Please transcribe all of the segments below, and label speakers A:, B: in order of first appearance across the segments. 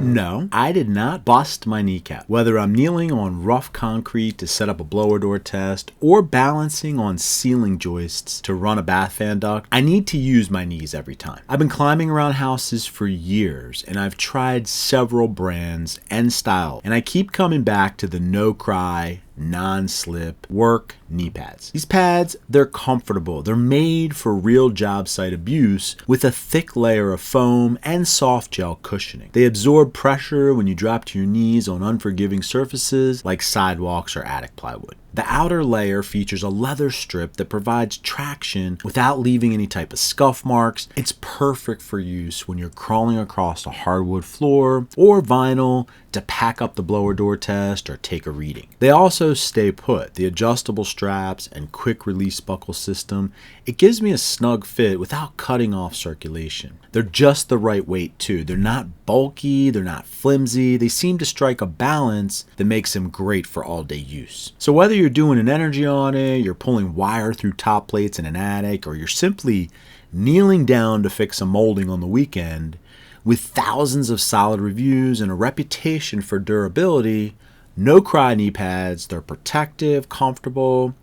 A: No, I did not bust my kneecap. Whether I'm kneeling on rough concrete to set up a blower door test or balancing on ceiling joists to run a bath fan duct, I need to use my knees every time. I've been climbing around houses for years and I've tried several brands and styles, and I keep coming back to the NoCry non-slip work knee pads. These pads, they're comfortable. They're made for real job site abuse with a thick layer of foam and soft gel cushioning. They absorb pressure when you drop to your knees on unforgiving surfaces like sidewalks or attic plywood. The outer layer features a leather strip that provides traction without leaving any type of scuff marks. It's perfect for use when you're crawling across a hardwood floor or vinyl to pack up the blower door test or take a reading. They also stay put. The adjustable straps and quick release buckle system, it gives me a snug fit without cutting off circulation. They're just the right weight too. They're not bulky, they're not flimsy. They seem to strike a balance that makes them great for all-day use. So whether you're doing an energy audit, you're pulling wire through top plates in an attic, or you're simply kneeling down to fix a molding on the weekend, with thousands of solid reviews and a reputation for durability, NoCry knee pads, they're protective, comfortable,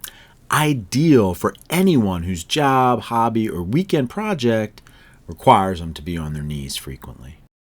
A: ideal for anyone whose job, hobby, or weekend project requires them to be on their knees frequently.